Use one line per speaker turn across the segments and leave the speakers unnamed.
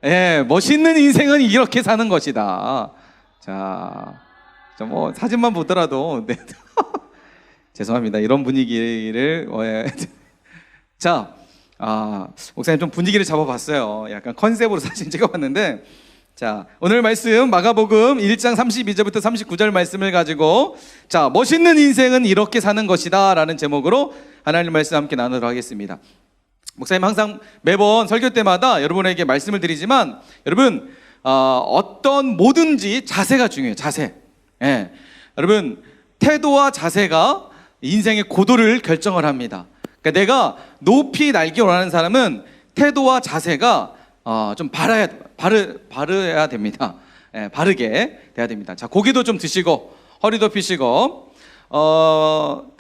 예, 멋있는 인생은 이렇게 사는 것이다. 자, 뭐 사진만 보더라도 네. 죄송합니다. 이런 분위기를 자, 목사님 좀 분위기를 잡아봤어요. 약간 컨셉으로 사진 찍어봤는데, 자, 오늘 말씀 마가복음 1장 32절부터 39절 말씀을 가지고, 자, 멋있는 인생은 이렇게 사는 것이다 라는 제목으로 하나님 말씀 함께 나누도록 하겠습니다. 목사님 항상 매번 설교 때마다 여러분에게 말씀을 드리지만, 여러분 어떤 뭐든지 자세가 중요해요. 자세. 예. 여러분 태도와 자세가 인생의 고도를 결정을 합니다. 그러니까 내가 높이 날기 원하는 사람은 태도와 자세가 좀 바르야 됩니다. 예, 바르게 돼야 됩니다. 자, 고기도 좀 드시고 허리도 펴시고,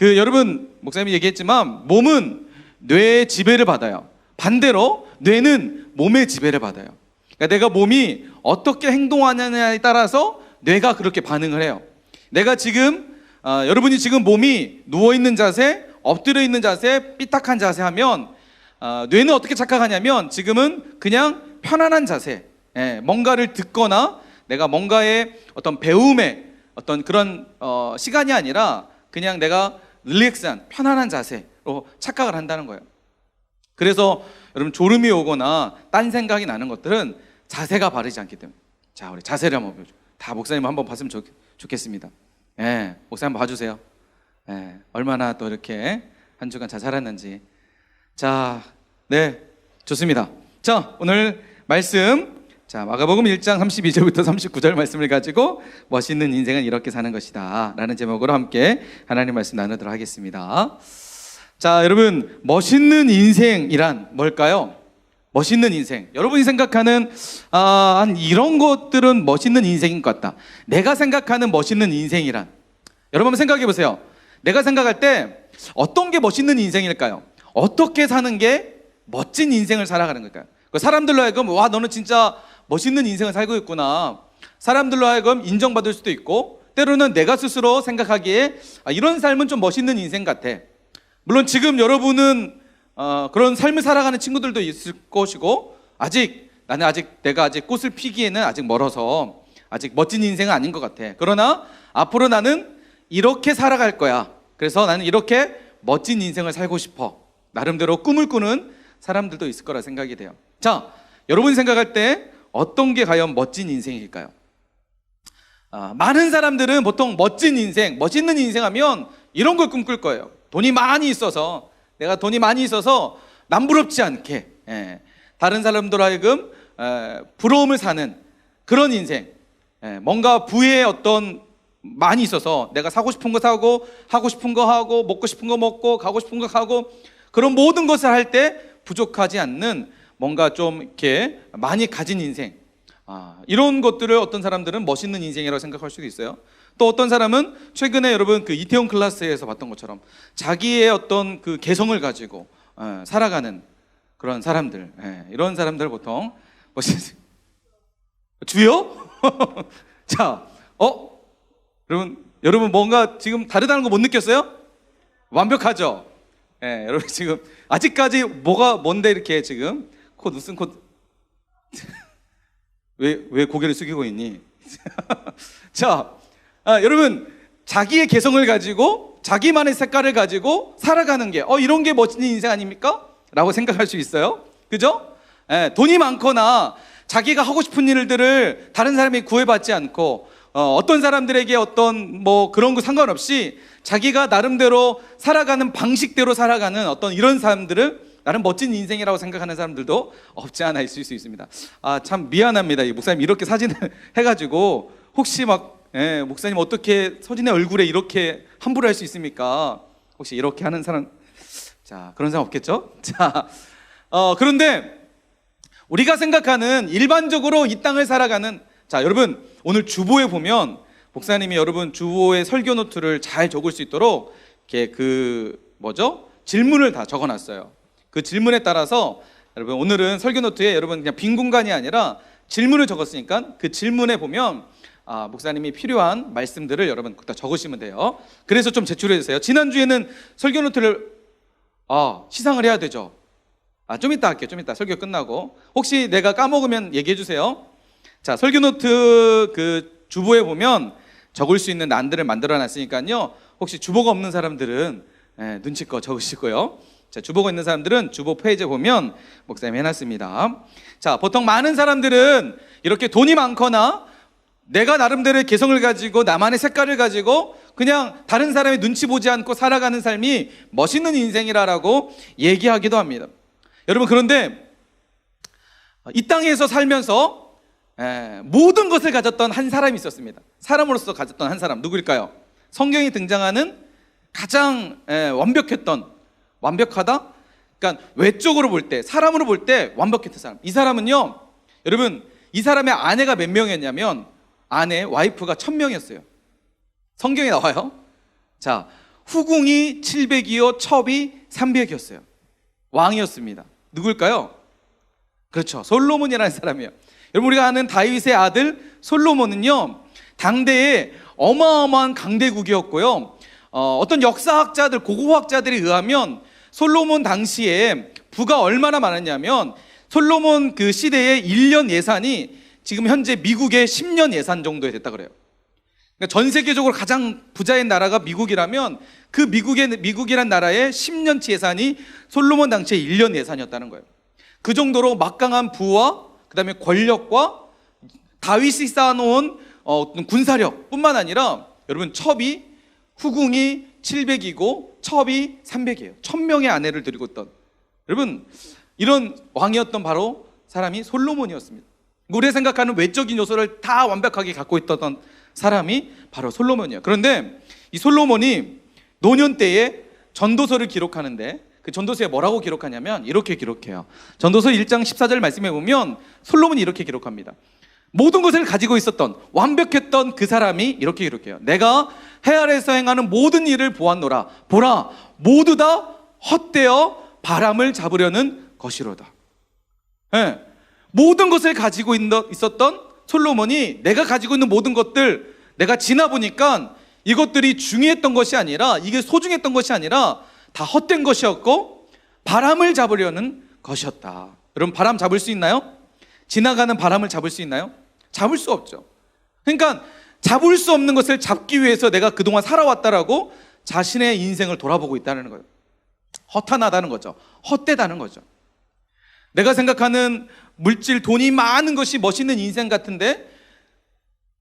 여러분 목사님이 얘기했지만 몸은 뇌의 지배를 받아요. 반대로 뇌는 몸의 지배를 받아요. 그러니까 내가 몸이 어떻게 행동하느냐에 따라서 뇌가 그렇게 반응을 해요. 내가 지금 여러분이 지금 몸이 누워있는 자세, 엎드려 있는 자세, 삐딱한 자세 하면 뇌는 어떻게 착각하냐면 지금은 그냥 편안한 자세, 뭔가를 듣거나 내가 뭔가의 어떤 배움의 어떤 그런 시간이 아니라 그냥 내가 릴렉스한 편안한 자세로 착각을 한다는 거예요. 그래서 여러분 졸음이 오거나 딴 생각이 나는 것들은 자세가 바르지 않기 때문에. 자, 우리 자세를 한번 보죠. 다 목사님 한번 봤으면 좋겠습니다. 예, 목사님 한번 봐주세요. 예, 얼마나 또 이렇게 한 주간 잘 살았는지. 자, 네, 좋습니다. 자, 오늘 말씀, 자, 마가복음 1장 32절부터 39절 말씀을 가지고 멋있는 인생은 이렇게 사는 것이다 라는 제목으로 함께 하나님 말씀 나누도록 하겠습니다. 자, 여러분 멋있는 인생이란 뭘까요? 멋있는 인생, 여러분이 생각하는 이런 것들은 멋있는 인생인 것 같다. 내가 생각하는 멋있는 인생이란, 여러분 한번 생각해 보세요. 내가 생각할 때 어떤 게 멋있는 인생일까요? 어떻게 사는 게 멋진 인생을 살아가는 걸까요? 사람들로 하여금 와, 너는 진짜 멋있는 인생을 살고 있구나, 사람들로 하여금 인정받을 수도 있고, 때로는 내가 스스로 생각하기에 이런 삶은 좀 멋있는 인생 같아. 물론 지금 여러분은 그런 삶을 살아가는 친구들도 있을 것이고, 내가 아직 꽃을 피기에는 아직 멀어서 아직 멋진 인생은 아닌 것 같아. 그러나 앞으로 나는 이렇게 살아갈 거야. 그래서 나는 이렇게 멋진 인생을 살고 싶어. 나름대로 꿈을 꾸는 사람들도 있을 거라 생각이 돼요. 자, 여러분이 생각할 때 어떤 게 과연 멋진 인생일까요? 많은 사람들은 보통 멋진 인생, 멋있는 인생 하면 이런 걸 꿈꿀 거예요. 내가 돈이 많이 있어서 남부럽지 않게, 다른 사람들 하여금 부러움을 사는 그런 인생, 뭔가 부의 어떤 많이 있어서 내가 사고 싶은 거 사고, 하고 싶은 거 하고, 먹고 싶은 거 먹고, 가고 싶은 거 가고, 그런 모든 것을 할 때 부족하지 않는 뭔가 좀 이렇게 많이 가진 인생, 이런 것들을 어떤 사람들은 멋있는 인생이라고 생각할 수도 있어요. 또 어떤 사람은 최근에 여러분 그 이태원 클라스에서 봤던 것처럼 자기의 어떤 그 개성을 가지고 살아가는 그런 사람들, 이런 사람들 보통 멋있는 주요? 자, 여러분 뭔가 지금 다르다는 거 못 느꼈어요? 완벽하죠? 여러분 지금 아직까지 뭔데 이렇게 지금 웃은 코 왜 고개를 숙이고 있니? 자, 여러분 자기의 개성을 가지고 자기만의 색깔을 가지고 살아가는 게 이런 게 멋진 인생 아닙니까? 라고 생각할 수 있어요. 그죠? 돈이 많거나 자기가 하고 싶은 일들을 다른 사람이 구애받지 않고 어떤 사람들에게 어떤 뭐 그런 거 상관없이 자기가 나름대로 살아가는 방식대로 살아가는 어떤 이런 사람들을 나는 멋진 인생이라고 생각하는 사람들도 없지 않아 있을 수 있습니다. 참 미안합니다. 이 목사님 이렇게 사진을 해가지고 혹시 목사님 어떻게 서진의 얼굴에 이렇게 함부로 할 수 있습니까? 혹시 이렇게 하는 사람, 자, 그런 사람 없겠죠? 자, 그런데 우리가 생각하는 일반적으로 이 땅을 살아가는, 자, 여러분 오늘 주보에 보면 목사님이 여러분 주보의 설교 노트를 잘 적을 수 있도록 이렇게 질문을 다 적어놨어요. 그 질문에 따라서 여러분 오늘은 설교 노트에 여러분 그냥 빈 공간이 아니라 질문을 적었으니까 그 질문에 보면 목사님이 필요한 말씀들을 여러분 다 적으시면 돼요. 그래서 좀 제출해 주세요. 지난주에는 설교 노트를 시상을 해야 되죠. 좀 이따 할게요. 좀 이따 설교 끝나고. 혹시 내가 까먹으면 얘기해 주세요. 자, 설교 노트 그 주보에 보면 적을 수 있는 난들을 만들어 놨으니까요. 혹시 주보가 없는 사람들은 눈치껏 적으시고요. 자, 주보가 있는 사람들은 주보 페이지에 보면 목사님이 해놨습니다. 자, 보통 많은 사람들은 이렇게 돈이 많거나 내가 나름대로의 개성을 가지고 나만의 색깔을 가지고 그냥 다른 사람의 눈치 보지 않고 살아가는 삶이 멋있는 인생이라고 얘기하기도 합니다. 여러분, 그런데 이 땅에서 살면서 모든 것을 가졌던 한 사람이 있었습니다. 사람으로서 가졌던 한 사람, 누구일까요? 성경에 등장하는 가장 완벽하다? 그러니까 외적으로 볼 때, 사람으로 볼 때 완벽했던 사람. 이 사람은요, 여러분, 이 사람의 아내가 몇 명이었냐면 아내, 와이프가 1000명이었어요. 성경에 나와요. 자, 후궁이 700이요, 첩이 300이었어요. 왕이었습니다. 누굴까요? 그렇죠, 솔로몬이라는 사람이에요. 여러분, 우리가 아는 다윗의 아들 솔로몬은요, 당대에 어마어마한 강대국이었고요. 어떤 역사학자들, 고고학자들에 의하면 솔로몬 당시에 부가 얼마나 많았냐면 솔로몬 그 시대의 1년 예산이 지금 현재 미국의 10년 예산 정도에 됐다 그래요. 그러니까 전 세계적으로 가장 부자인 나라가 미국이라면 그 미국이란 나라의 10년치 예산이 솔로몬 당시의 1년 예산이었다는 거예요. 그 정도로 막강한 부와 그다음에 권력과 다윗이 쌓아놓은 어떤 군사력 뿐만 아니라 여러분, 후궁이 700이고 첩이 300이에요. 1000명의 아내를 데리고 있던, 여러분, 이런 왕이었던 바로 사람이 솔로몬이었습니다. 우리가 생각하는 외적인 요소를 다 완벽하게 갖고 있던 사람이 바로 솔로몬이에요. 그런데 이 솔로몬이 노년 때에 전도서를 기록하는데 그 전도서에 뭐라고 기록하냐면 이렇게 기록해요. 전도서 1장 14절 말씀해 보면 솔로몬이 이렇게 기록합니다. 모든 것을 가지고 있었던, 완벽했던 그 사람이 이렇게 기록해요. 내가 해 아래에서 행하는 모든 일을 보았노라. 보라, 모두 다 헛되어 바람을 잡으려는 것이로다. 모든 것을 가지고 있었던 솔로몬이 내가 가지고 있는 모든 것들, 내가 지나보니까 이것들이 중요했던 것이 아니라, 이게 소중했던 것이 아니라 다 헛된 것이었고 바람을 잡으려는 것이었다. 여러분, 바람 잡을 수 있나요? 지나가는 바람을 잡을 수 있나요? 잡을 수 없죠. 그러니까 잡을 수 없는 것을 잡기 위해서 내가 그동안 살아왔다라고 자신의 인생을 돌아보고 있다는 거예요. 허탄하다는 거죠. 헛되다는 거죠. 내가 생각하는 물질, 돈이 많은 것이 멋있는 인생 같은데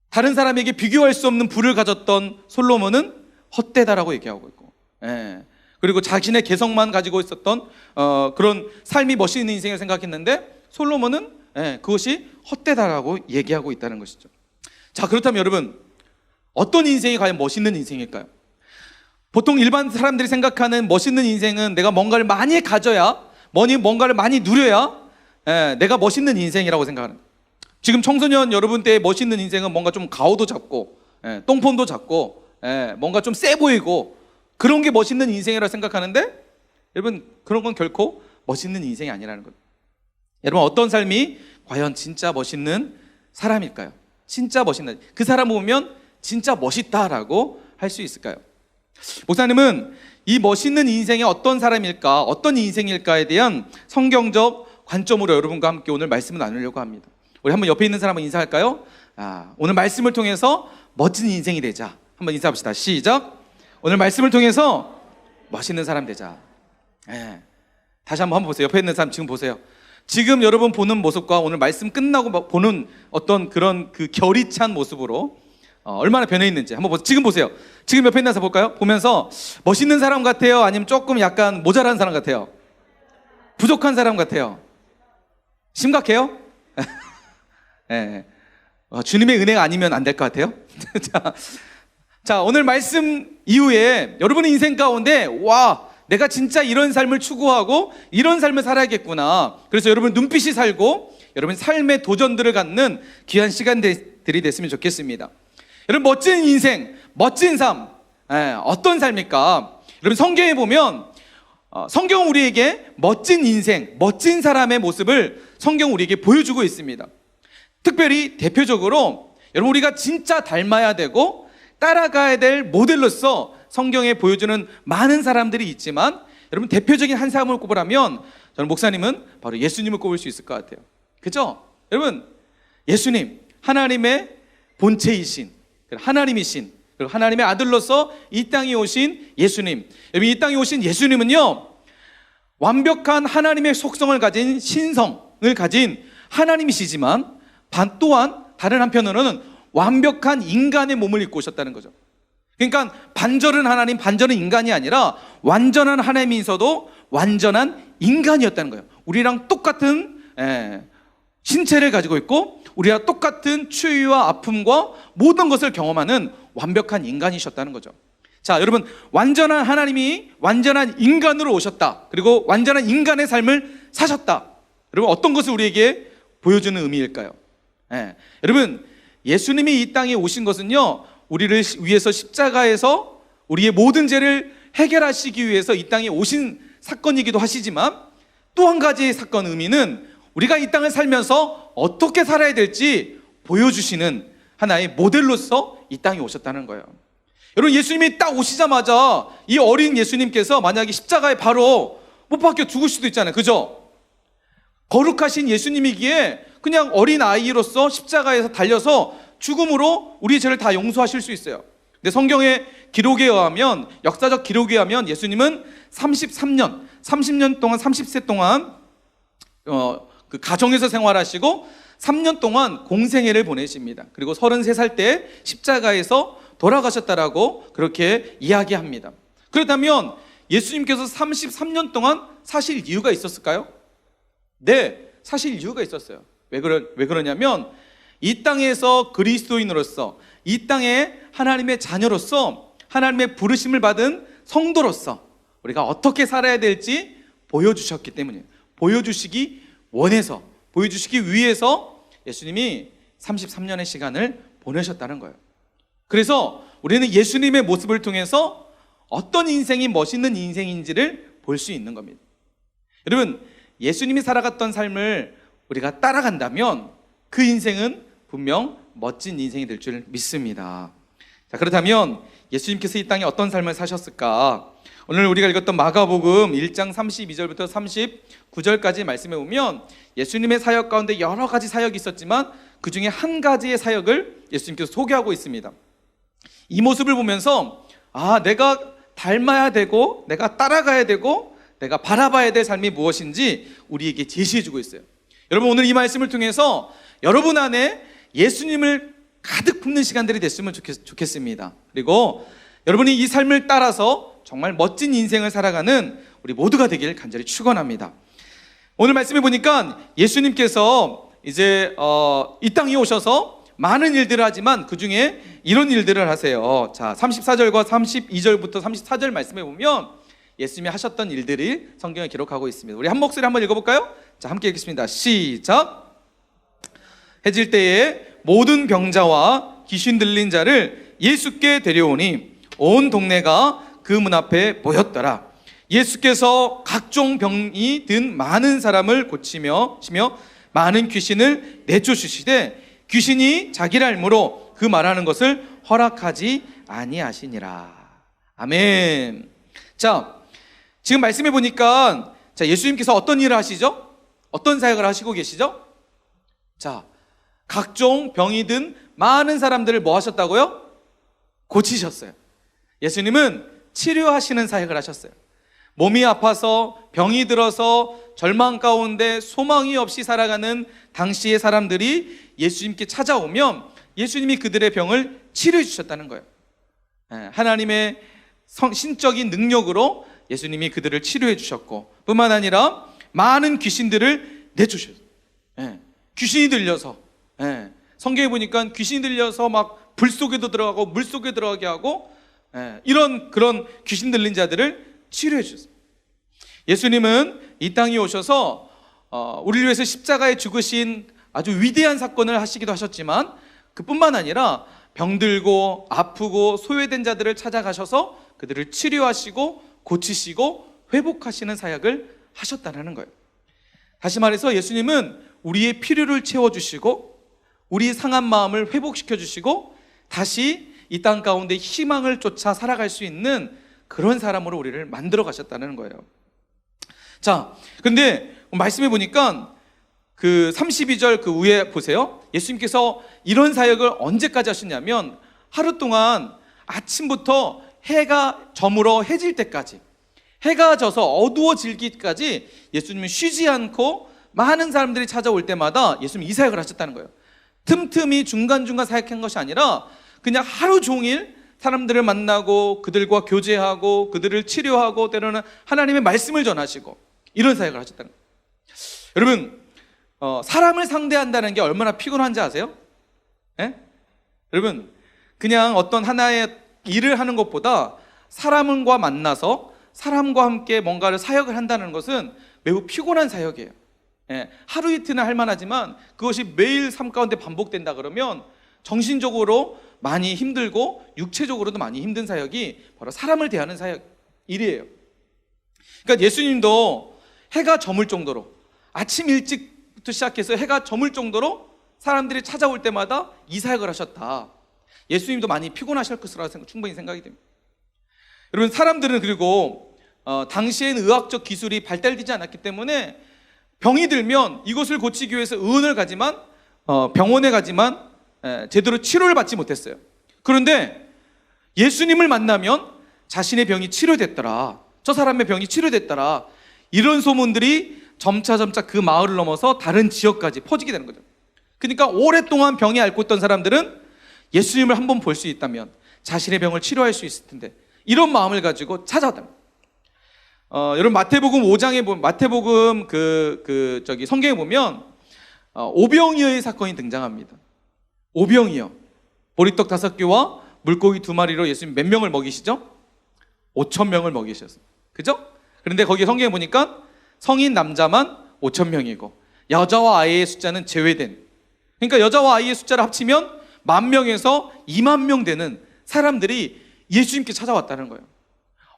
다른 사람에게 비교할 수 없는 부를 가졌던 솔로몬은 헛되다라고 얘기하고 있고, 그리고 자신의 개성만 가지고 있었던 그런 삶이 멋있는 인생을 생각했는데 솔로몬은 그것이 헛되다라고 얘기하고 있다는 것이죠. 자, 그렇다면 여러분, 어떤 인생이 과연 멋있는 인생일까요? 보통 일반 사람들이 생각하는 멋있는 인생은 내가 뭔가를 많이 가져야, 뭔가를 많이 누려야 내가 멋있는 인생이라고 생각하는 거예요. 지금 청소년 여러분 때의 멋있는 인생은 뭔가 좀 가오도 잡고 똥폼도 잡고 뭔가 좀 세 보이고 그런 게 멋있는 인생이라고 생각하는데, 여러분, 그런 건 결코 멋있는 인생이 아니라는 거예요. 여러분, 어떤 삶이 과연 진짜 멋있는 사람일까요? 진짜 멋있는, 그 사람 보면 진짜 멋있다라고 할 수 있을까요? 목사님은 이 멋있는 인생이 어떤 사람일까, 어떤 인생일까에 대한 성경적 관점으로 여러분과 함께 오늘 말씀을 나누려고 합니다. 우리 한번 옆에 있는 사람과 인사할까요? 오늘 말씀을 통해서 멋진 인생이 되자. 한번 인사합시다. 시작. 오늘 말씀을 통해서 멋있는 사람 되자. 다시 한번 보세요. 옆에 있는 사람 지금 보세요. 지금 여러분 보는 모습과 오늘 말씀 끝나고 보는 어떤 그런 그 결이 찬 모습으로 얼마나 변해 있는지 한번 보세요. 지금 보세요. 지금 옆에 있는 사람 볼까요? 보면서 멋있는 사람 같아요? 아니면 조금 약간 모자란 사람 같아요? 부족한 사람 같아요? 심각해요? 주님의 은혜가 아니면 안 될 것 같아요? 자, 오늘 말씀 이후에 여러분의 인생 가운데 내가 진짜 이런 삶을 추구하고 이런 삶을 살아야겠구나. 그래서 여러분 눈빛이 살고 여러분 삶의 도전들을 갖는 귀한 시간들이 됐으면 좋겠습니다. 여러분, 멋진 인생, 멋진 삶, 어떤 삶일까? 여러분, 성경에 보면 성경은 우리에게 멋진 인생, 멋진 사람의 모습을 성경은 우리에게 보여주고 있습니다. 특별히 대표적으로 여러분, 우리가 진짜 닮아야 되고 따라가야 될 모델로서 성경에 보여주는 많은 사람들이 있지만 여러분 대표적인 한 사람을 꼽으라면 저는 목사님은 바로 예수님을 꼽을 수 있을 것 같아요. 그죠? 여러분 예수님, 하나님의 본체이신, 하나님이신, 그리고 하나님의 아들로서 이 땅에 오신 예수님. 여러분 이 땅에 오신 예수님은요, 완벽한 하나님의 속성을 가진 신성을 가진 하나님이시지만 또한 다른 한편으로는 완벽한 인간의 몸을 입고 오셨다는 거죠. 그러니까 반절은 하나님, 반절은 인간이 아니라 완전한 하나님이면서도 완전한 인간이었다는 거예요. 우리랑 똑같은 신체를 가지고 있고 우리와 똑같은 추위와 아픔과 모든 것을 경험하는 완벽한 인간이셨다는 거죠. 자, 여러분 완전한 하나님이 완전한 인간으로 오셨다. 그리고 완전한 인간의 삶을 사셨다. 여러분 어떤 것을 우리에게 보여주는 의미일까요? 여러분 예수님이 이 땅에 오신 것은요, 우리를 위해서 십자가에서 우리의 모든 죄를 해결하시기 위해서 이 땅에 오신 사건이기도 하시지만 또 한 가지의 사건 의미는 우리가 이 땅을 살면서 어떻게 살아야 될지 보여주시는 하나의 모델로서 이 땅에 오셨다는 거예요. 여러분 예수님이 딱 오시자마자 이 어린 예수님께서 만약에 십자가에 바로 못 박혀 죽을 수도 있잖아요. 그죠? 거룩하신 예수님이기에 그냥 어린 아이로서 십자가에서 달려서 죽음으로 우리의 죄를 다 용서하실 수 있어요. 근데 성경의 기록에 의하면, 역사적 기록에 의하면 예수님은 30년 동안 30세 동안 그 가정에서 생활하시고 3년 동안 공생애를 보내십니다. 그리고 33살 때 십자가에서 돌아가셨다라고 그렇게 이야기합니다. 그렇다면 예수님께서 33년 동안 사실 이유가 있었을까요? 네, 사실 이유가 있었어요. 왜 그러냐면 이 땅에서 그리스도인으로서, 이 땅에 하나님의 자녀로서, 하나님의 부르심을 받은 성도로서 우리가 어떻게 살아야 될지 보여주셨기 때문이에요. 보여주시기 원해서, 보여주시기 위해서 예수님이 33년의 시간을 보내셨다는 거예요. 그래서 우리는 예수님의 모습을 통해서 어떤 인생이 멋있는 인생인지를 볼 수 있는 겁니다. 여러분 예수님이 살아갔던 삶을 우리가 따라간다면 그 인생은 분명 멋진 인생이 될 줄 믿습니다. 자, 그렇다면 예수님께서 이 땅에 어떤 삶을 사셨을까? 오늘 우리가 읽었던 마가복음 1장 32절부터 39절까지 말씀해 보면 예수님의 사역 가운데 여러 가지 사역이 있었지만 그 중에 한 가지의 사역을 예수님께서 소개하고 있습니다. 이 모습을 보면서 내가 닮아야 되고 내가 따라가야 되고 내가 바라봐야 될 삶이 무엇인지 우리에게 제시해 주고 있어요. 여러분 오늘 이 말씀을 통해서 여러분 안에 예수님을 가득 품는 시간들이 됐으면 좋겠습니다. 그리고 여러분이 이 삶을 따라서 정말 멋진 인생을 살아가는 우리 모두가 되길 간절히 축원합니다. 오늘 말씀해 보니까 예수님께서 이제 이 땅에 오셔서 많은 일들을 하지만 그 중에 이런 일들을 하세요. 자, 34절과 32절부터 34절 말씀해 보면 예수님이 하셨던 일들이 성경에 기록하고 있습니다. 우리 한 목소리 한번 읽어볼까요? 자, 함께 읽겠습니다. 시작. 해질 때에 모든 병자와 귀신 들린 자를 예수께 데려오니 온 동네가 그 문 앞에 모였더라. 예수께서 각종 병이 든 많은 사람을 고치며 많은 귀신을 내쫓으시되 귀신이 자기를 알므로 그 말하는 것을 허락하지 아니하시니라. 아멘. 자, 지금 말씀해 보니까 예수님께서 어떤 일을 하시죠? 어떤 사역을 하시고 계시죠? 자, 각종 병이 든 많은 사람들을 뭐 하셨다고요? 고치셨어요. 예수님은 치료하시는 사역을 하셨어요. 몸이 아파서 병이 들어서 절망 가운데 소망이 없이 살아가는 당시의 사람들이 예수님께 찾아오면 예수님이 그들의 병을 치료해 주셨다는 거예요. 하나님의 신적인 능력으로 예수님이 그들을 치료해 주셨고 뿐만 아니라 많은 귀신들을 내주셨어요. 귀신이 들려서 성경에 보니까 귀신이 들려서 막 불 속에도 들어가고 물 속에 들어가게 하고 그런 귀신 들린 자들을 치료해 주셨어요. 예수님은 이 땅에 오셔서 우리를 위해서 십자가에 죽으신 아주 위대한 사건을 하시기도 하셨지만 그뿐만 아니라 병들고 아프고 소외된 자들을 찾아가셔서 그들을 치료하시고 고치시고 회복하시는 사역을 하셨다는 거예요. 다시 말해서 예수님은 우리의 필요를 채워주시고 우리 상한 마음을 회복시켜주시고 다시 이 땅 가운데 희망을 쫓아 살아갈 수 있는 그런 사람으로 우리를 만들어 가셨다는 거예요. 자, 근데 말씀해 보니까 그 32절 그 위에 보세요. 예수님께서 이런 사역을 언제까지 하셨냐면 하루 동안 아침부터 해가 저물어 해질 때까지, 해가 져서 어두워질기까지 예수님은 쉬지 않고 많은 사람들이 찾아올 때마다 예수님이 이 사역을 하셨다는 거예요. 틈틈이 중간중간 사역한 것이 아니라 그냥 하루 종일 사람들을 만나고 그들과 교제하고 그들을 치료하고 때로는 하나님의 말씀을 전하시고 이런 사역을 하셨다는 거예요. 여러분, 사람을 상대한다는 게 얼마나 피곤한지 아세요? 예? 여러분, 그냥 어떤 하나의 일을 하는 것보다 사람과 만나서 사람과 함께 뭔가를 사역을 한다는 것은 매우 피곤한 사역이에요. 예, 하루 이틀은 할 만하지만 그것이 매일 삶 가운데 반복된다 그러면 정신적으로 많이 힘들고 육체적으로도 많이 힘든 사역이 바로 사람을 대하는 사역 일이에요. 그러니까 예수님도 해가 저물 정도로 아침 일찍부터 시작해서 해가 저물 정도로 사람들이 찾아올 때마다 이 사역을 하셨다. 예수님도 많이 피곤하실 것이라 충분히 생각이 됩니다. 여러분, 사람들은 그리고 당시에는 의학적 기술이 발달되지 않았기 때문에 병이 들면 이것을 고치기 위해서 의원을 가지만 병원에 가지만 제대로 치료를 받지 못했어요. 그런데 예수님을 만나면 자신의 병이 치료됐더라, 저 사람의 병이 치료됐더라, 이런 소문들이 점차 그 마을을 넘어서 다른 지역까지 퍼지게 되는 거죠. 그러니까 오랫동안 병이 앓고 있던 사람들은 예수님을 한번 볼 수 있다면 자신의 병을 치료할 수 있을 텐데, 이런 마음을 가지고 찾아왔다. 여러분, 마태복음 5장에 보면, 마태복음 성경에 보면 오병이어의 사건이 등장합니다. 오병이어, 보리떡 5개와 물고기 2마리로 예수님 몇 명을 먹이시죠? 5,000명을 먹이셨어요. 그죠? 그런데 거기 성경에 보니까 성인 남자만 5,000명이고 여자와 아이의 숫자는 제외된, 그러니까 여자와 아이의 숫자를 합치면 10,000명에서 20,000명 되는 사람들이 예수님께 찾아왔다는 거예요.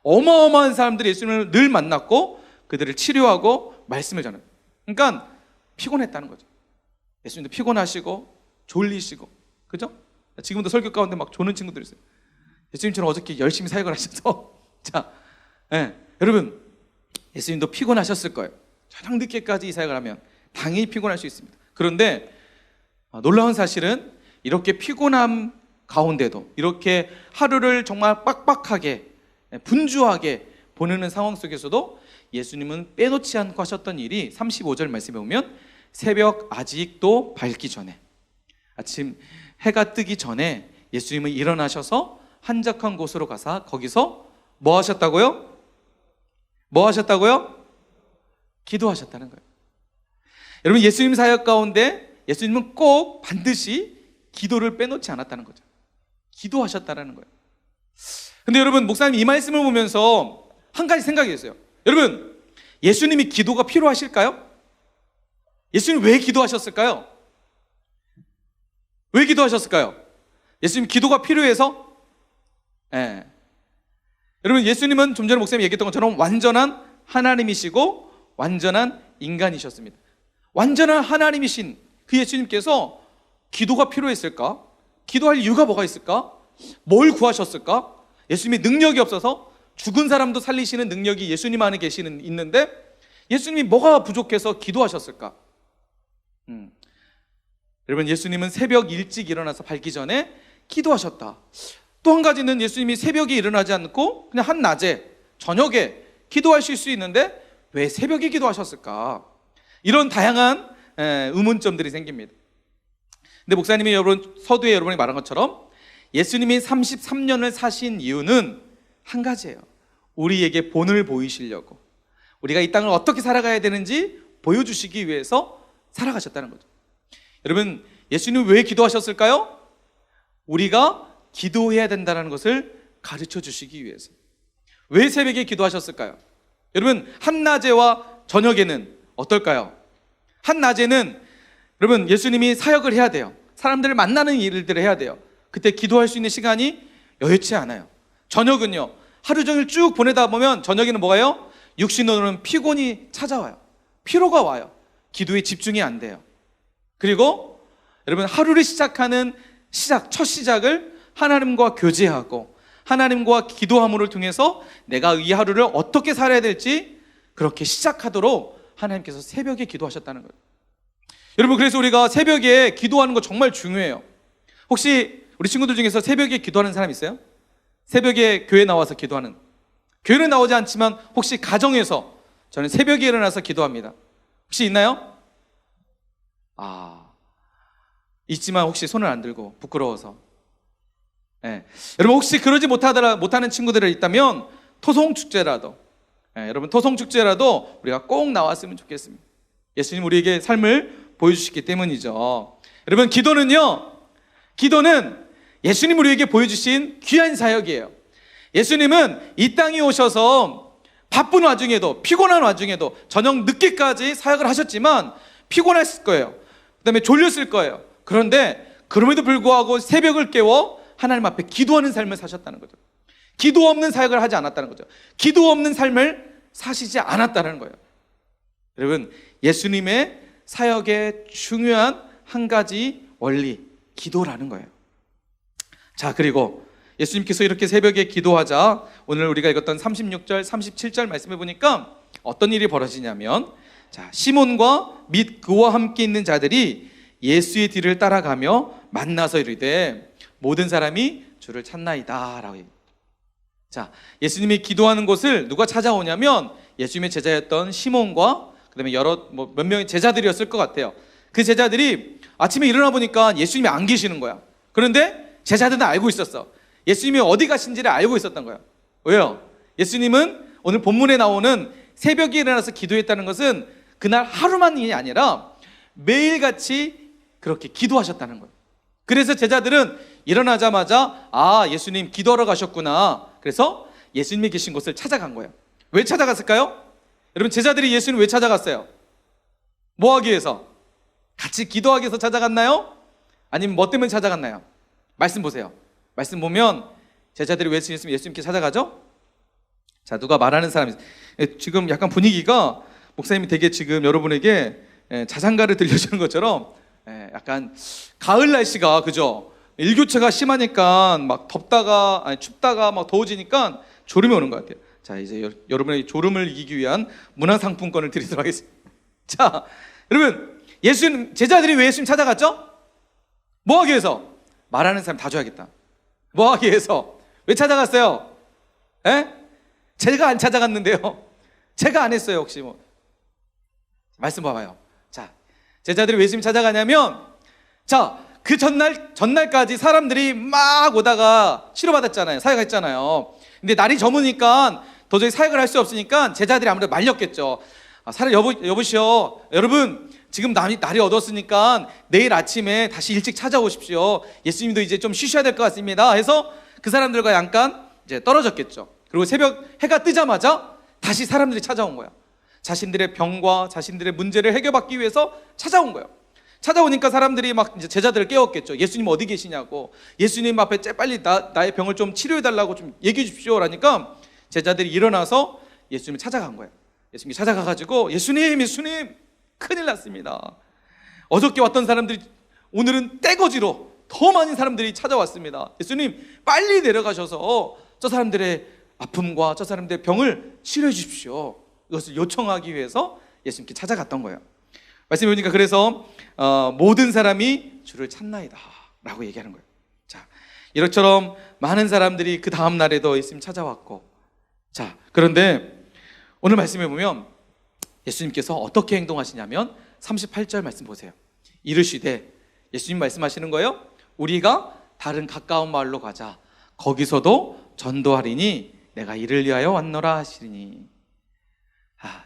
어마어마한 사람들이 예수님을 늘 만났고 그들을 치료하고 말씀을 전해요. 그러니까 피곤했다는 거죠. 예수님도 피곤하시고 졸리시고, 그죠? 지금도 설교 가운데 막 조는 친구들 있어요. 예수님처럼 어저께 열심히 사역을 하셔서 자, 여러분, 예수님도 피곤하셨을 거예요. 저녁 늦게까지 이 사역을 하면 당연히 피곤할 수 있습니다. 그런데 놀라운 사실은 이렇게 피곤함 가운데도, 이렇게 하루를 정말 빡빡하게 분주하게 보내는 상황 속에서도 예수님은 빼놓지 않고 하셨던 일이 35절 말씀에 보면 새벽 아직도 밝기 전에, 아침 해가 뜨기 전에 예수님은 일어나셔서 한적한 곳으로 가서 거기서 뭐 하셨다고요? 뭐 하셨다고요? 기도하셨다는 거예요. 여러분, 예수님 사역 가운데 예수님은 꼭 반드시 기도를 빼놓지 않았다는 거죠. 기도하셨다는 거예요. 근데 여러분, 목사님 이 말씀을 보면서 한 가지 생각이 됐어요. 여러분, 예수님이 기도가 필요하실까요? 예수님 왜 기도하셨을까요? 왜 기도하셨을까요? 예수님 기도가 필요해서? 여러분, 예수님은 좀 전에 목사님이 얘기했던 것처럼 완전한 하나님이시고 완전한 인간이셨습니다. 완전한 하나님이신 그 예수님께서 기도가 필요했을까? 기도할 이유가 뭐가 있을까? 뭘 구하셨을까? 예수님이 능력이 없어서 죽은 사람도 살리시는 능력이 예수님 안에 있는데 예수님이 뭐가 부족해서 기도하셨을까? 여러분, 예수님은 새벽 일찍 일어나서 밝기 전에 기도하셨다. 또 한 가지는 예수님이 새벽에 일어나지 않고 그냥 한낮에 저녁에 기도하실 수 있는데 왜 새벽에 기도하셨을까? 이런 다양한 의문점들이 생깁니다. 근데 목사님이 여러분 서두에 여러분이 말한 것처럼 예수님이 33년을 사신 이유는 한 가지예요. 우리에게 본을 보이시려고, 우리가 이 땅을 어떻게 살아가야 되는지 보여주시기 위해서 살아가셨다는 거죠. 여러분, 예수님 왜 기도하셨을까요? 우리가 기도해야 된다는 것을 가르쳐 주시기 위해서. 왜 새벽에 기도하셨을까요? 여러분, 한낮에와 저녁에는 어떨까요? 한낮에는 여러분, 예수님이 사역을 해야 돼요. 사람들을 만나는 일들을 해야 돼요. 그때 기도할 수 있는 시간이 여유치 않아요. 저녁은요, 하루 종일 쭉 보내다 보면 저녁에는 뭐가요? 육신으로는 피곤이 찾아와요. 피로가 와요. 기도에 집중이 안 돼요. 그리고 여러분, 하루를 시작하는 첫 시작을 하나님과 교제하고 하나님과 기도함을 통해서 내가 이 하루를 어떻게 살아야 될지 그렇게 시작하도록 하나님께서 새벽에 기도하셨다는 거예요. 여러분, 그래서 우리가 새벽에 기도하는 거 정말 중요해요. 혹시 우리 친구들 중에서 새벽에 기도하는 사람 있어요? 새벽에 교회 나와서 기도하는. 교회는 나오지 않지만 혹시 가정에서 저는 새벽에 일어나서 기도합니다. 혹시 있나요? 있지만 혹시 손을 안 들고 부끄러워서. 네. 여러분, 혹시 그러지 못하는 친구들이 있다면 토성축제라도, 여러분 토성축제라도 우리가 꼭 나왔으면 좋겠습니다. 예수님 우리에게 삶을 보여주시기 때문이죠. 여러분, 기도는 예수님 우리에게 보여주신 귀한 사역이에요. 예수님은 이 땅에 오셔서 바쁜 와중에도, 피곤한 와중에도 저녁 늦게까지 사역을 하셨지만 피곤했을 거예요. 그 다음에 졸렸을 거예요. 그런데 그럼에도 불구하고 새벽을 깨워 하나님 앞에 기도하는 삶을 사셨다는 거죠. 기도 없는 사역을 하지 않았다는 거죠. 기도 없는 삶을 사시지 않았다는 거예요. 여러분, 예수님의 사역의 중요한 한 가지 원리, 기도라는 거예요. 자, 그리고 예수님께서 이렇게 새벽에 기도하자 오늘 우리가 읽었던 36절, 37절 말씀해 보니까 어떤 일이 벌어지냐면, 자, 시몬과 및 그와 함께 있는 자들이 예수의 뒤를 따라가며 만나서 이르되 모든 사람이 주를 찾나이다 라고 얘기합니다. 자, 예수님이 기도하는 곳을 누가 찾아오냐면 예수님의 제자였던 시몬과 그다음에 몇 명의 제자들이었을 것 같아요. 그 제자들이 아침에 일어나 보니까 예수님이 안 계시는 거야. 그런데 제자들은 알고 있었어. 예수님이 어디 가신지를 알고 있었던 거야. 왜요? 예수님은 오늘 본문에 나오는 새벽에 일어나서 기도했다는 것은 그날 하루만이 아니라 매일같이 그렇게 기도하셨다는 거예요. 그래서 제자들은 일어나자마자 예수님 기도하러 가셨구나. 그래서 예수님이 계신 곳을 찾아간 거예요. 왜 찾아갔을까요? 여러분, 제자들이 예수님 왜 찾아갔어요? 뭐 하기 위해서? 같이 기도하기 위해서 찾아갔나요? 아니면 뭐 때문에 찾아갔나요? 말씀 보세요. 말씀 보면 제자들이 왜 예수님께 찾아가죠? 자, 누가 말하는 사람이 지금 약간 분위기가 목사님이 되게 지금 여러분에게 자장가를 들려주는 것처럼 약간 가을 날씨가, 그죠? 일교차가 심하니까 막 춥다가 막 더워지니까 졸음이 오는 것 같아요. 자, 이제 여러분의 졸음을 이기기 위한 문화상품권을 드리도록 하겠습니다. 자, 여러분, 제자들이 왜 예수님 찾아갔죠? 뭐 하기 위해서? 말하는 사람 다 줘야겠다. 뭐 하기 위해서? 왜 찾아갔어요? 제가 안 찾아갔는데요. 제가 안 했어요. 혹시 뭐 말씀 봐봐요. 자, 제자들이 왜 예수님 찾아가냐면, 자, 그 전날까지 사람들이 막 오다가 치료받았잖아요. 사역했잖아요. 근데 날이 저무니까 도저히 사역을 할 수 없으니까 제자들이 아무래도 말렸겠죠. 여보시오, 여러분 지금 날이 어두웠으니까 내일 아침에 다시 일찍 찾아오십시오. 예수님도 이제 좀 쉬셔야 될 것 같습니다. 해서 그 사람들과 잠깐 이제 떨어졌겠죠. 그리고 새벽 해가 뜨자마자 다시 사람들이 찾아온 거야. 자신들의 병과 자신들의 문제를 해결받기 위해서 찾아온 거예요. 찾아오니까 사람들이 막 이제 제자들을 깨웠겠죠. 예수님 어디 계시냐고. 예수님 앞에 빨리 나의 병을 좀 치료해달라고 좀 얘기해 주십시오. 라니까 제자들이 일어나서 예수님을 찾아간 거예요. 예수님이 찾아가가지고 예수님 큰일 났습니다. 어저께 왔던 사람들이 오늘은 떼거지로 더 많은 사람들이 찾아왔습니다. 예수님 빨리 내려가셔서 저 사람들의 아픔과 저 사람들의 병을 치료해 주십시오. 이것을 요청하기 위해서 예수님께 찾아갔던 거예요. 말씀해 보니까 그래서 모든 사람이 주를 찾나이다 라고 얘기하는 거예요. 자, 이렇처럼 많은 사람들이 그 다음 날에도 예수님 찾아왔고, 자, 그런데 오늘 말씀해 보면 예수님께서 어떻게 행동하시냐면 38절 말씀 보세요. 이르시되, 예수님 말씀하시는 거예요. 우리가 다른 가까운 마을로 가자. 거기서도 전도하리니 내가 이를 위하여 왔노라 하시리니.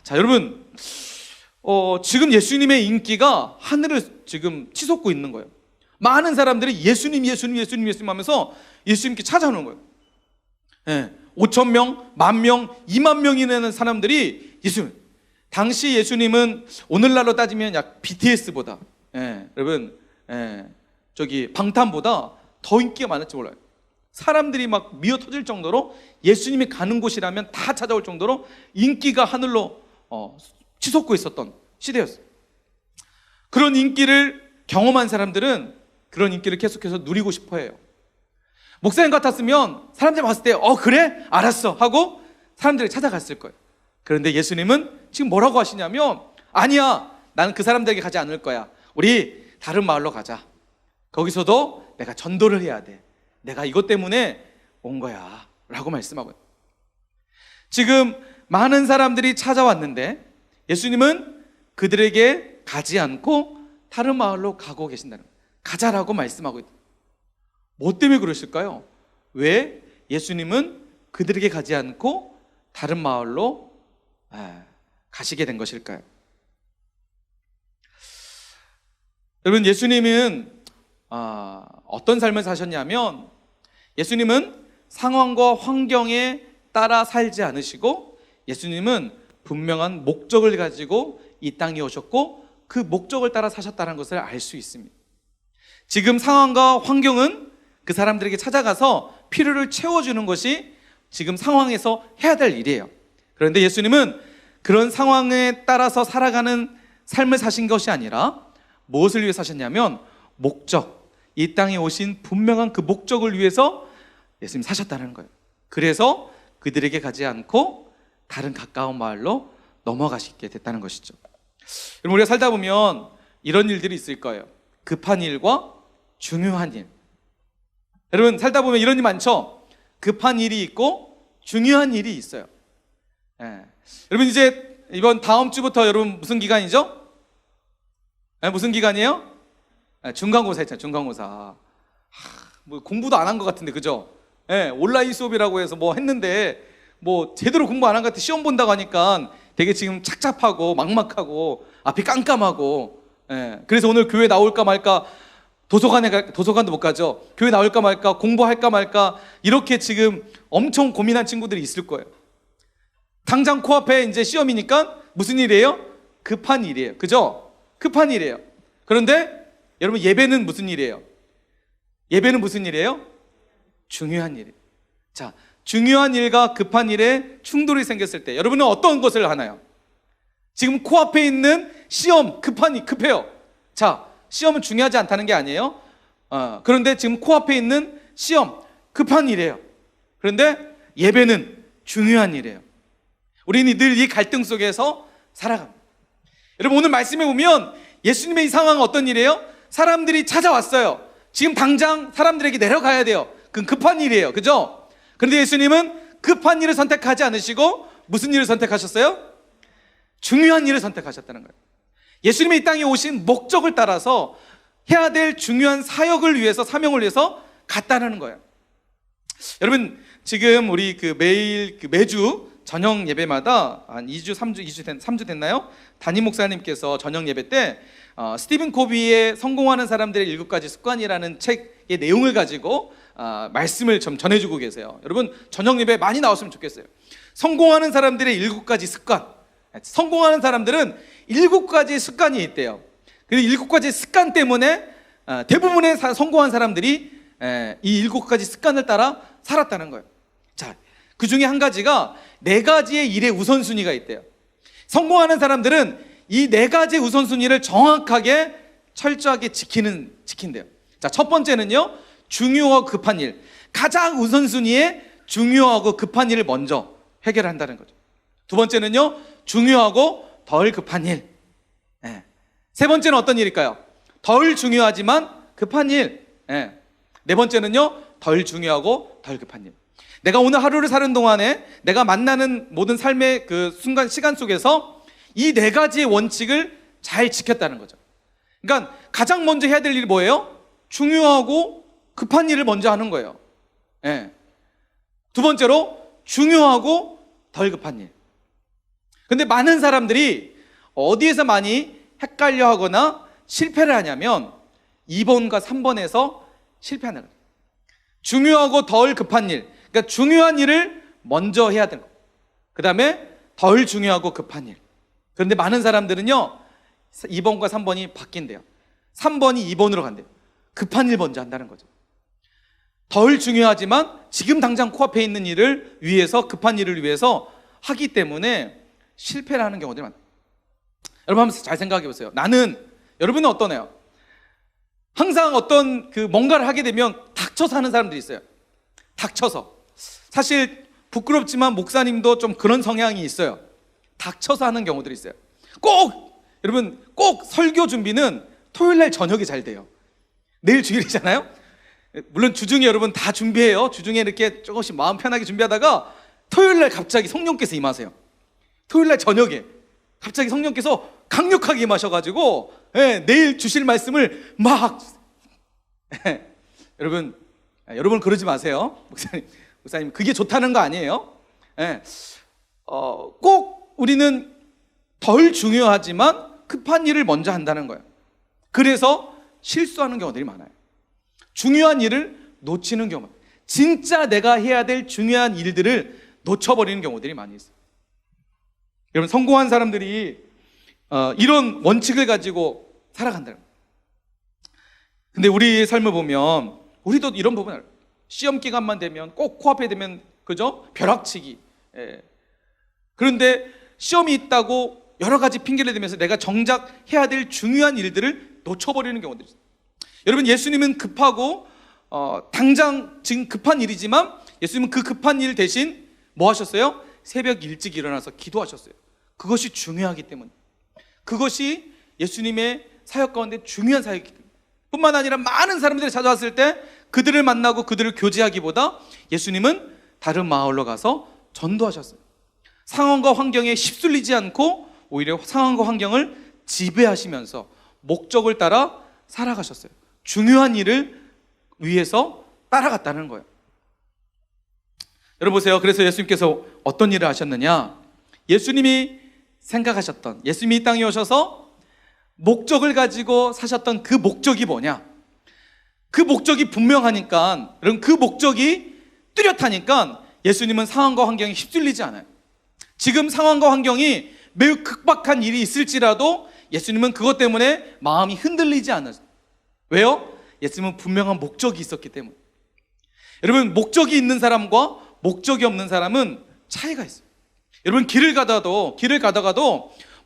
자, 여러분, 지금 예수님의 인기가 하늘을 지금 치솟고 있는 거예요. 많은 사람들이 예수님 하면서 예수님께 찾아오는 거예요. 5,000명, 10,000명, 20,000명이라는 사람들이 예수님. 당시 예수님은 오늘날로 따지면 약 BTS보다, 여러분, 저기 방탄보다 더 인기가 많을지 몰라요. 사람들이 막 미어 터질 정도로 예수님이 가는 곳이라면 다 찾아올 정도로 인기가 하늘로 치솟고 있었던 시대였어요. 그런 인기를 경험한 사람들은 그런 인기를 계속해서 누리고 싶어 해요. 목사님 같았으면 사람들이 봤을 때 그래? 알았어 하고 사람들이 찾아갔을 거예요. 그런데 예수님은 지금 뭐라고 하시냐면, 아니야, 나는 그 사람들에게 가지 않을 거야. 우리 다른 마을로 가자. 거기서도 내가 전도를 해야 돼. 내가 이것 때문에 온 거야 라고 말씀하고요. 지금 많은 사람들이 찾아왔는데 예수님은 그들에게 가지 않고 다른 마을로 가고 계신다는 거예요. 가자라고 말씀하고 있다. 뭐 때문에 그러실까요? 왜 예수님은 그들에게 가지 않고 다른 마을로 가시게 된 것일까요? 여러분, 예수님은 어떤 삶을 사셨냐면, 예수님은 상황과 환경에 따라 살지 않으시고, 예수님은 분명한 목적을 가지고 이 땅에 오셨고 그 목적을 따라 사셨다는 것을 알 수 있습니다. 지금 상황과 환경은 그 사람들에게 찾아가서 필요를 채워주는 것이 지금 상황에서 해야 될 일이에요. 그런데 예수님은 그런 상황에 따라서 살아가는 삶을 사신 것이 아니라 무엇을 위해 사셨냐면, 목적, 이 땅에 오신 분명한 그 목적을 위해서 예수님 사셨다는 거예요. 그래서 그들에게 가지 않고 다른 가까운 마을로 넘어가시게 됐다는 것이죠. 여러분, 우리가 살다 보면 이런 일들이 있을 거예요. 급한 일과 중요한 일. 여러분, 살다 보면 이런 일 많죠? 급한 일이 있고 중요한 일이 있어요. 여러분, 이제 이번 다음 주부터 여러분 무슨 기간이죠? 무슨 기간이에요? 중간고사 있잖아요. 중간고사. 뭐 공부도 안 한 것 같은데, 그죠? 온라인 수업이라고 해서 뭐 했는데 뭐 제대로 공부 안 한 것 같아. 시험 본다고 하니까 되게 지금 착잡하고 막막하고 앞이 깜깜하고. 그래서 오늘 교회 나올까 말까, 도서관도 못 가죠. 교회 나올까 말까, 공부할까 말까, 이렇게 지금 엄청 고민한 친구들이 있을 거예요. 당장 코앞에 이제 시험이니까 무슨 일이에요? 급한 일이에요. 그죠? 급한 일이에요. 그런데 여러분, 예배는 무슨 일이에요? 예배는 무슨 일이에요? 중요한 일이에요. 자, 중요한 일과 급한 일에 충돌이 생겼을 때 여러분은 어떤 것을 하나요? 지금 코앞에 있는 시험, 급해요. 자, 시험은 중요하지 않다는 게 아니에요. 그런데 지금 코앞에 있는 시험, 급한 일이에요. 그런데 예배는 중요한 일이에요. 우리는 늘 이 갈등 속에서 살아갑니다. 여러분, 오늘 말씀해 보면 예수님의 이 상황은 어떤 일이에요? 사람들이 찾아왔어요. 지금 당장 사람들에게 내려가야 돼요. 그건 급한 일이에요. 그죠? 그런데 예수님은 급한 일을 선택하지 않으시고 무슨 일을 선택하셨어요? 중요한 일을 선택하셨다는 거예요. 예수님이 이 땅에 오신 목적을 따라서 해야 될 중요한 사역을 위해서, 사명을 위해서 갔다는 거예요. 여러분, 지금 우리 매주 저녁 예배마다 한 3주 됐나요? 담임 목사님께서 저녁 예배 때 스티븐 코비의 성공하는 사람들의 7가지 습관이라는 책의 내용을 가지고 말씀을 좀 전해주고 계세요. 여러분, 저녁 예배 많이 나왔으면 좋겠어요. 성공하는 사람들의 7가지 습관. 성공하는 사람들은 7가지 습관이 있대요. 그 7가지 습관 때문에 대부분의 성공한 사람들이 이 7가지 습관을 따라 살았다는 거예요. 자, 그 중에 한 가지가 4가지의 일의 우선순위가 있대요. 성공하는 사람들은 이 4가지 우선순위를 정확하게 철저하게 지킨대요. 자, 첫 번째는요, 중요하고 급한 일. 가장 우선순위에 중요하고 급한 일을 먼저 해결한다는 거죠. 두 번째는요, 중요하고 덜 급한 일. 세 번째는 어떤 일일까요? 덜 중요하지만 급한 일. 네 번째는요, 덜 중요하고 덜 급한 일. 내가 오늘 하루를 사는 동안에 내가 만나는 모든 삶의 그 순간, 시간 속에서 이 4가지의 원칙을 잘 지켰다는 거죠. 그러니까 가장 먼저 해야 될 일이 뭐예요? 중요하고 급한 일을 먼저 하는 거예요. 두 번째로 중요하고 덜 급한 일. 근데 많은 사람들이 어디에서 많이 헷갈려 하거나 실패를 하냐면 2번과 3번에서 실패하는 거예요. 중요하고 덜 급한 일. 그러니까 중요한 일을 먼저 해야 되는 거예요. 그 다음에 덜 중요하고 급한 일. 그런데 많은 사람들은요, 2번과 3번이 바뀐대요. 3번이 2번으로 간대요. 급한 일 먼저 한다는 거죠. 덜 중요하지만 지금 당장 코앞에 있는 일을 위해서, 급한 일을 위해서 하기 때문에 실패를 하는 경우들이 많아요. 여러분, 한번 잘 생각해 보세요. 여러분은 어떠네요? 항상 어떤 뭔가를 하게 되면 닥쳐서 하는 사람들이 있어요. 닥쳐서. 사실 부끄럽지만 목사님도 좀 그런 성향이 있어요. 닥쳐서 하는 경우들이 있어요. 여러분 꼭 설교 준비는 토요일 날 저녁이 잘 돼요. 내일 주일이잖아요. 물론 주중에 여러분 다 준비해요. 주중에 이렇게 조금씩 마음 편하게 준비하다가 토요일 날 갑자기 성령께서 임하세요. 토요일 날 저녁에 갑자기 성령께서 강력하게 임하셔가지고 내일 주실 말씀을 막 여러분 그러지 마세요. 목사님 그게 좋다는 거 아니에요. 꼭 우리는 덜 중요하지만 급한 일을 먼저 한다는 거예요. 그래서 실수하는 경우들이 많아요. 중요한 일을 놓치는 경우, 진짜 내가 해야 될 중요한 일들을 놓쳐버리는 경우들이 많이 있어요. 여러분 성공한 사람들이 이런 원칙을 가지고 살아간다는 거예요. 근데 우리 삶을 보면 우리도 이런 부분을 시험 기간만 되면 꼭 코앞에 되면 그죠? 벼락치기. 그런데 시험이 있다고 여러 가지 핑계를 대면서 내가 정작 해야 될 중요한 일들을 놓쳐버리는 경우들이 있어요. 여러분 예수님은 급하고 당장 지금 급한 일이지만 예수님은 그 급한 일 대신 뭐 하셨어요? 새벽 일찍 일어나서 기도하셨어요. 그것이 중요하기 때문에, 그것이 예수님의 사역 가운데 중요한 사역이기 때문에, 뿐만 아니라 많은 사람들이 찾아왔을 때 그들을 만나고 그들을 교제하기보다 예수님은 다른 마을로 가서 전도하셨어요. 상황과 환경에 휩쓸리지 않고 오히려 상황과 환경을 지배하시면서 목적을 따라 살아가셨어요. 중요한 일을 위해서 따라갔다는 거예요. 여러분 보세요. 그래서 예수님께서 어떤 일을 하셨느냐? 예수님이 생각하셨던, 예수님이 이 땅에 오셔서 목적을 가지고 사셨던 그 목적이 뭐냐? 그 목적이 분명하니까, 여러분 그 목적이 뚜렷하니까 예수님은 상황과 환경에 휩쓸리지 않아요. 지금 상황과 환경이 매우 급박한 일이 있을지라도 예수님은 그것 때문에 마음이 흔들리지 않아요. 왜요? 예수님은 분명한 목적이 있었기 때문에. 여러분 목적이 있는 사람과 목적이 없는 사람은 차이가 있어요. 여러분 길을 가다가도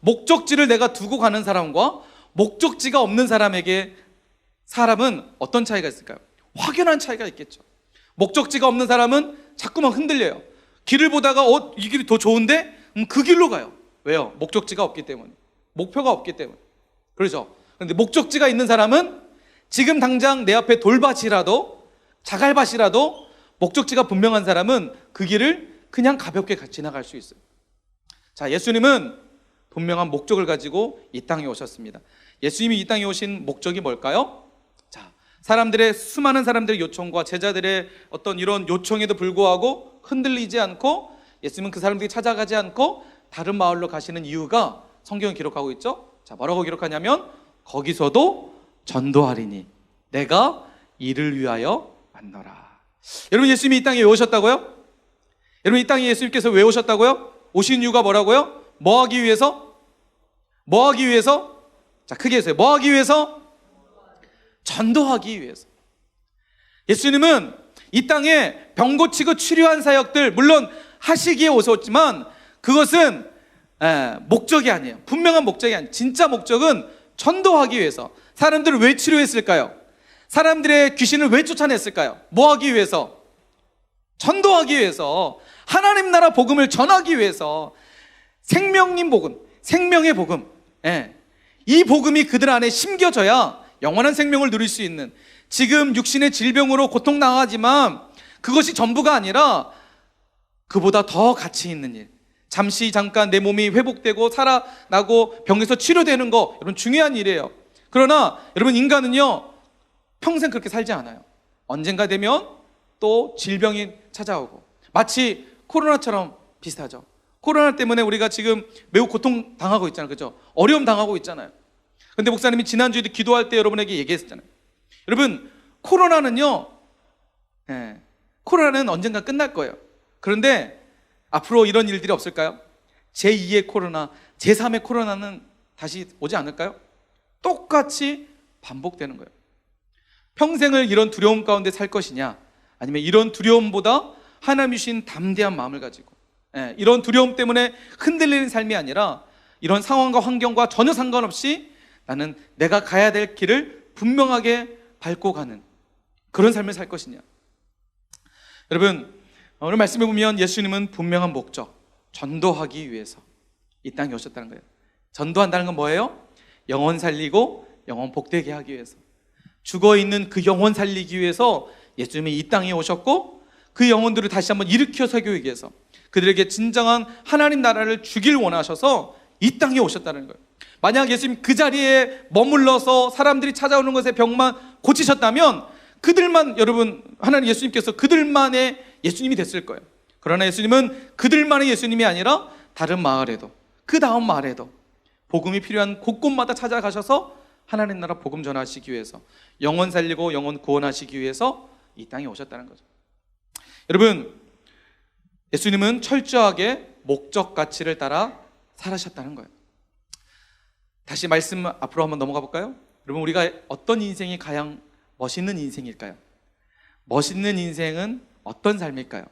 목적지를 내가 두고 가는 사람과 목적지가 없는 사람은 어떤 차이가 있을까요? 확연한 차이가 있겠죠. 목적지가 없는 사람은 자꾸만 흔들려요. 길을 보다가 이 길이 더 좋은데 그 길로 가요. 왜요? 목적지가 없기 때문에, 목표가 없기 때문에. 그렇죠? 그런데 목적지가 있는 사람은 지금 당장 내 앞에 돌밭이라도 자갈밭이라도 목적지가 분명한 사람은 그 길을 그냥 가볍게 지나갈 수 있어요. 자, 예수님은 분명한 목적을 가지고 이 땅에 오셨습니다. 예수님이 이 땅에 오신 목적이 뭘까요? 자, 수많은 사람들의 요청과 제자들의 어떤 이런 요청에도 불구하고 흔들리지 않고 예수님은 그 사람들이 찾아가지 않고 다른 마을로 가시는 이유가 성경에 기록하고 있죠. 자, 뭐라고 기록하냐면 거기서도 전도하리니 내가 이를 위하여 왔노라. 여러분 예수님이 이 땅에 왜 오셨다고요? 여러분 이 땅에 예수님께서 왜 오셨다고요? 오신 이유가 뭐라고요? 뭐 하기 위해서? 뭐 하기 위해서? 자, 크게 해주세요. 뭐 하기 위해서? 전도하기 위해서. 예수님은 이 땅에 병 고치고 치료한 사역들 물론 하시기에 오셨지만 그것은 목적이 아니에요. 분명한 목적이 아니에요. 진짜 목적은 전도하기 위해서. 사람들을 왜 치료했을까요? 사람들의 귀신을 왜 쫓아냈을까요? 뭐 하기 위해서? 전도하기 위해서. 하나님 나라 복음을 전하기 위해서. 생명님 복음, 생명의 복음, 이 복음이 그들 안에 심겨져야 영원한 생명을 누릴 수 있는, 지금 육신의 질병으로 고통당하지만 그것이 전부가 아니라 그보다 더 가치 있는 일, 잠깐 내 몸이 회복되고 살아나고 병에서 치료되는 거, 여러분 중요한 일이에요. 그러나 여러분 인간은요 평생 그렇게 살지 않아요. 언젠가 되면 또 질병이 찾아오고, 마치 코로나처럼 비슷하죠. 코로나 때문에 우리가 지금 매우 고통당하고 있잖아요. 그죠? 어려움 당하고 있잖아요. 근데 목사님이 지난주에도 기도할 때 여러분에게 얘기했잖아요. 여러분 코로나는 언젠가 끝날 거예요. 그런데 앞으로 이런 일들이 없을까요? 제2의 코로나, 제3의 코로나는 다시 오지 않을까요? 똑같이 반복되는 거예요. 평생을 이런 두려움 가운데 살 것이냐, 아니면 이런 두려움보다 하나님이 주신 담대한 마음을 가지고 이런 두려움 때문에 흔들리는 삶이 아니라 이런 상황과 환경과 전혀 상관없이 나는 내가 가야 될 길을 분명하게 밟고 가는 그런 삶을 살 것이냐. 여러분 오늘 말씀해 보면 예수님은 분명한 목적, 전도하기 위해서 이 땅에 오셨다는 거예요. 전도한다는 건 뭐예요? 영혼 살리고 영혼 복되게 하기 위해서, 죽어있는 그 영혼 살리기 위해서 예수님이 이 땅에 오셨고, 그 영혼들을 다시 한번 일으켜 세우기 위해서, 그들에게 진정한 하나님 나라를 주길 원하셔서 이 땅에 오셨다는 거예요. 만약 예수님 그 자리에 머물러서 사람들이 찾아오는 것에 병만 고치셨다면 그들만, 여러분, 하나님 예수님께서 그들만의 예수님이 됐을 거예요. 그러나 예수님은 그들만의 예수님이 아니라 다른 마을에도, 그 다음 마을에도 복음이 필요한 곳곳마다 찾아가셔서 하나님 나라 복음 전하시기 위해서, 영혼 살리고 영혼 구원하시기 위해서 이 땅에 오셨다는 거죠. 여러분, 예수님은 철저하게 목적 가치를 따라 살아셨다는 거예요. 다시 말씀 앞으로 한번 넘어가 볼까요? 여러분, 우리가 어떤 인생이 가장 멋있는 인생일까요? 멋있는 인생은 어떤 삶일까요?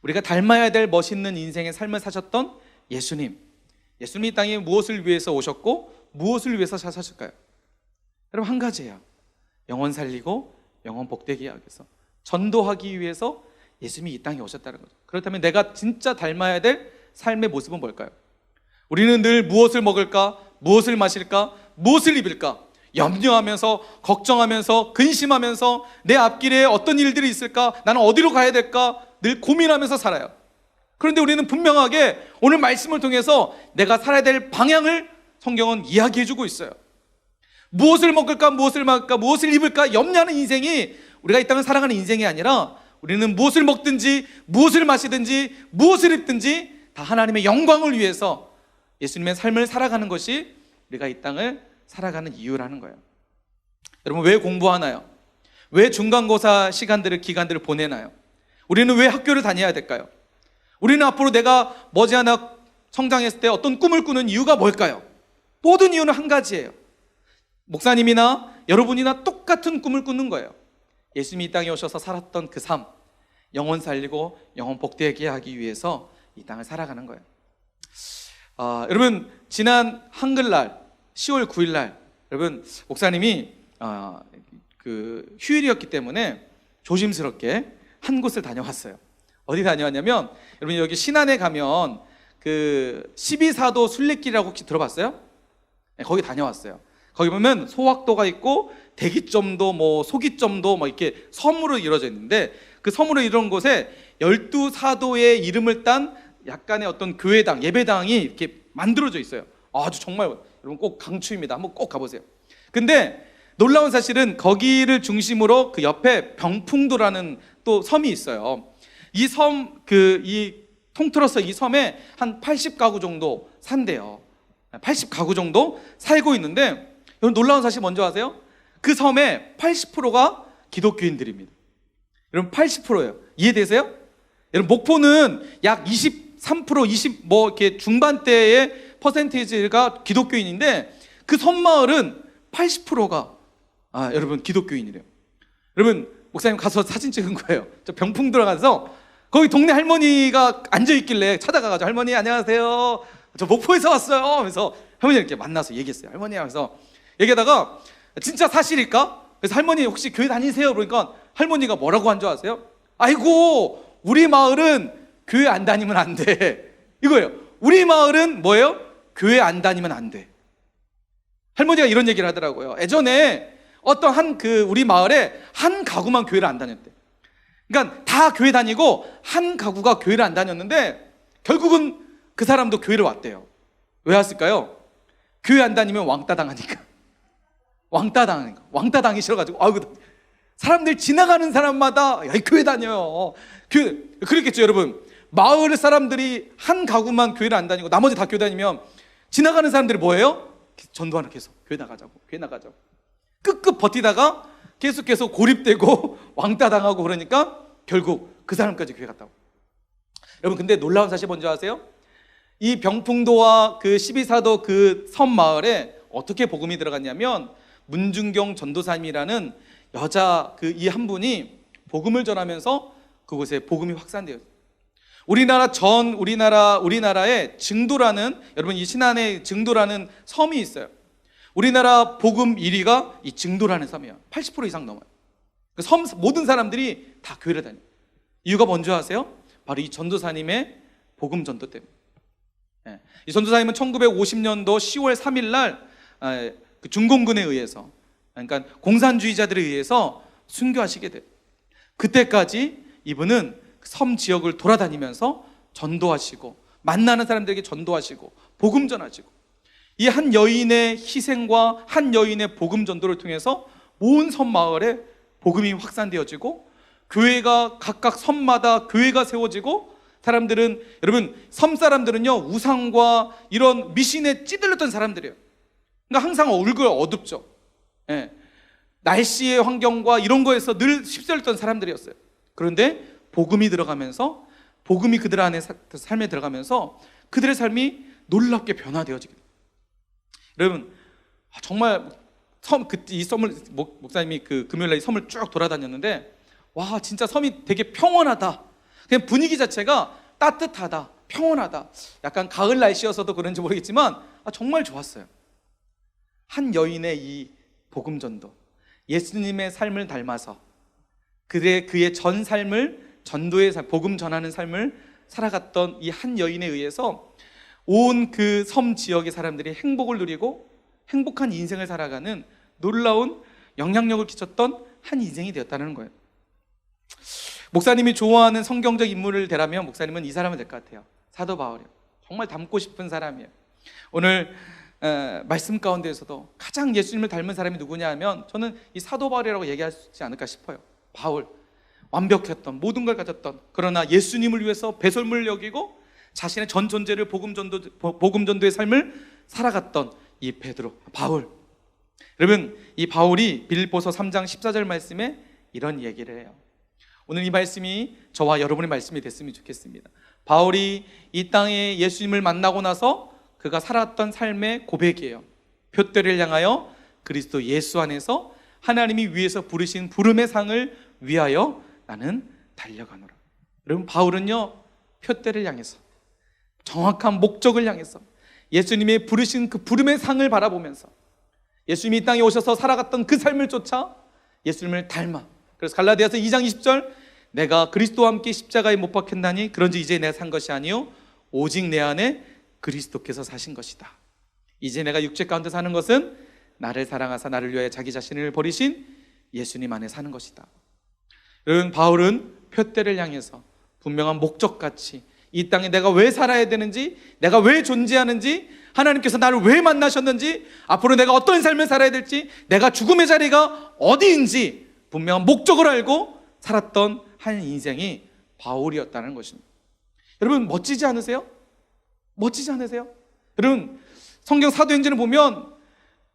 우리가 닮아야 될 멋있는 인생의 삶을 사셨던 예수님, 예수님이 이 땅에 무엇을 위해서 오셨고 무엇을 위해서 사셨을까요? 여러분, 한 가지예요. 영혼 살리고 영혼 복되게 하기 위해서, 전도하기 위해서 예수님이 이 땅에 오셨다는 거죠. 그렇다면 내가 진짜 닮아야 될 삶의 모습은 뭘까요? 우리는 늘 무엇을 먹을까, 무엇을 마실까, 무엇을 입을까 염려하면서, 걱정하면서, 근심하면서, 내 앞길에 어떤 일들이 있을까, 나는 어디로 가야 될까 늘 고민하면서 살아요. 그런데 우리는 분명하게 오늘 말씀을 통해서 내가 살아야 될 방향을 성경은 이야기해주고 있어요. 무엇을 먹을까, 무엇을 마실까, 무엇을 입을까 염려하는 인생이 우리가 이 땅을 살아가는 인생이 아니라, 우리는 무엇을 먹든지 무엇을 마시든지 무엇을 입든지 다 하나님의 영광을 위해서 예수님의 삶을 살아가는 것이 우리가 이 땅을 살아가는 이유라는 거예요. 여러분, 왜 공부하나요? 왜 중간고사 기간들을 보내나요? 우리는 왜 학교를 다녀야 될까요? 우리는 앞으로 내가 머지않아 성장했을 때 어떤 꿈을 꾸는 이유가 뭘까요? 모든 이유는 한 가지예요. 목사님이나 여러분이나 똑같은 꿈을 꾸는 거예요. 예수님이 이 땅에 오셔서 살았던 그 삶, 영혼 살리고 영혼 복되게 하기 위해서 이 땅을 살아가는 거예요. 여러분, 지난 한글날 10월 9일날 여러분, 목사님이 그 휴일이었기 때문에 조심스럽게 한 곳을 다녀왔어요. 어디 다녀왔냐면, 여러분, 여기 신안에 가면 그 12사도 순례길이라고 혹시 들어봤어요? 네, 거기 다녀왔어요. 거기 보면 소학도가 있고 대기점도 뭐 소기점도 뭐 이렇게 섬으로 이루어져 있는데, 그 섬으로 이루어진 곳에 12사도의 이름을 딴 약간의 어떤 교회당, 예배당이 이렇게 만들어져 있어요. 아주 정말 여러분 꼭 강추입니다. 한번 꼭 가보세요. 근데 놀라운 사실은 거기를 중심으로 그 옆에 병풍도라는 또 섬이 있어요. 이 섬, 통틀어서 이 섬에 한 80가구 정도 산대요. 80가구 정도 살고 있는데, 여러분, 놀라운 사실 뭔지 아세요? 그 섬의 80%가 기독교인들입니다. 여러분, 80%예요. 이해되세요? 여러분, 목포는 약 23%, 20 이렇게 중반대의 퍼센테이지가 기독교인인데, 그 섬마을은 80%가 여러분 기독교인이래요. 여러분, 목사님 가서 사진 찍은 거예요. 저 병풍 들어가서 거기 동네 할머니가 앉아있길래 찾아가가지고, 할머니 안녕하세요, 저 목포에서 왔어요 하면서 할머니 이렇게 만나서 얘기했어요. 할머니 하면서 얘기하다가, 진짜 사실일까? 그래서 할머니 혹시 교회 다니세요? 그러니까 할머니가 뭐라고 한 줄 아세요? 아이고, 우리 마을은 교회 안 다니면 안 돼, 이거예요. 우리 마을은 뭐예요? 교회 안 다니면 안 돼. 할머니가 이런 얘기를 하더라고요. 예전에 어떤 우리 마을에 한 가구만 교회를 안 다녔대. 그러니까 다 교회 다니고 한 가구가 교회를 안 다녔는데, 결국은 그 사람도 교회를 왔대요. 왜 왔을까요? 교회 안 다니면 왕따 당하니까. 왕따 당이 싫어가지고, 사람들 지나가는 사람마다, 야, 교회 다녀요. 그랬겠죠, 여러분. 마을 사람들이 한 가구만 교회를 안 다니고 나머지 다 교회 다니면 지나가는 사람들이 뭐예요? 전도하는, 계속 교회 나가자고. 끝끝 버티다가 계속 고립되고 왕따 당하고, 그러니까 결국 그 사람까지 교회 갔다고. 여러분, 근데 놀라운 사실 뭔지 아세요? 이 병풍도와 그 12사도 그 섬 마을에 어떻게 복음이 들어갔냐면, 문중경 전도사님이라는 여자 이 한 분이 복음을 전하면서 그곳에 복음이 확산돼요. 우리나라에 증도라는, 여러분, 이 신안에 증도라는 섬이 있어요. 우리나라 복음 1위가 이 증도라는 섬이에요. 80% 이상 넘어요. 그 섬 모든 사람들이 다 교회를 다녀요. 이유가 뭔지 아세요? 바로 이 전도사님의 복음 전도 때문에. 예. 이 전도사님은 1950년도 10월 3일 날 그 중공군에 의해서, 그러니까 공산주의자들에 의해서 순교하시게 돼요. 그때까지 이분은 섬 지역을 돌아다니면서 전도하시고, 만나는 사람들에게 전도하시고 복음 전하시고, 이 한 여인의 희생과 한 여인의 복음 전도를 통해서 온 섬 마을에 복음이 확산되어지고, 교회가 각각 섬마다 교회가 세워지고, 사람들은, 여러분, 섬 사람들은요 우상과 이런 미신에 찌들렸던 사람들이에요. 그러니까 항상 얼굴 어둡죠. 예. 날씨의 환경과 이런 거에서 늘 휩쓸렸던 사람들이었어요. 그런데 복음이 들어가면서, 복음이 그들 안에 삶에 들어가면서 그들의 삶이 놀랍게 변화되어지게 돼요. 여러분, 정말 이 섬을, 목사님이 그 금요일날 이 섬을 쭉 돌아다녔는데, 와, 진짜 섬이 되게 평온하다. 그냥 분위기 자체가 따뜻하다, 평온하다. 약간 가을 날씨여서도 그런지 모르겠지만 정말 좋았어요. 한 여인의 이 복음 전도, 예수님의 삶을 닮아서 그의 전 삶을, 전도의 삶, 복음 전하는 삶을 살아갔던 이 한 여인에 의해서 온 그 섬 지역의 사람들이 행복을 누리고 행복한 인생을 살아가는 놀라운 영향력을 끼쳤던 한 인생이 되었다는 거예요. 목사님이 좋아하는 성경적 인물을 대라면 목사님은 이 사람은 될 것 같아요. 사도 바울이요. 정말 닮고 싶은 사람이에요. 오늘 말씀 가운데에서도 가장 예수님을 닮은 사람이 누구냐 하면 저는 이 사도 바울이라고 얘기하지 않을까 싶어요. 바울, 완벽했던, 모든 걸 가졌던, 그러나 예수님을 위해서 배설물을 여기고 자신의 전 존재를 복음 전도의 삶을 살아갔던 이 베드로, 바울. 여러분, 이 바울이 빌립보서 3장 14절 말씀에 이런 얘기를 해요. 오늘 이 말씀이 저와 여러분의 말씀이 됐으면 좋겠습니다. 바울이 이 땅에 예수님을 만나고 나서 그가 살았던 삶의 고백이에요. 표대를 향하여 그리스도 예수 안에서 하나님이 위에서 부르신 부름의 상을 위하여 나는 달려가노라. 여러분, 바울은요 표대를 향해서, 정확한 목적을 향해서, 예수님의 부르신 그 부름의 상을 바라보면서 예수님이 이 땅에 오셔서 살아갔던 그 삶을 쫓아 예수님을 닮아. 그래서 갈라디아서 2장 20절, 내가 그리스도와 함께 십자가에 못 박혔나니 그런지 이제 내가 산 것이 아니요 오직 내 안에 그리스도께서 사신 것이다. 이제 내가 육체 가운데 사는 것은 나를 사랑하사 나를 위하여 자기 자신을 버리신 예수님 안에 사는 것이다. 여러분, 바울은 표대를 향해서 분명한 목적같이 이 땅에 내가 왜 살아야 되는지, 내가 왜 존재하는지, 하나님께서 나를 왜 만나셨는지, 앞으로 내가 어떤 삶을 살아야 될지, 내가 죽음의 자리가 어디인지 분명한 목적을 알고 살았던 한 인생이 바울이었다는 것입니다. 여러분, 멋지지 않으세요? 멋지지 않으세요? 여러분, 성경 사도행전을 보면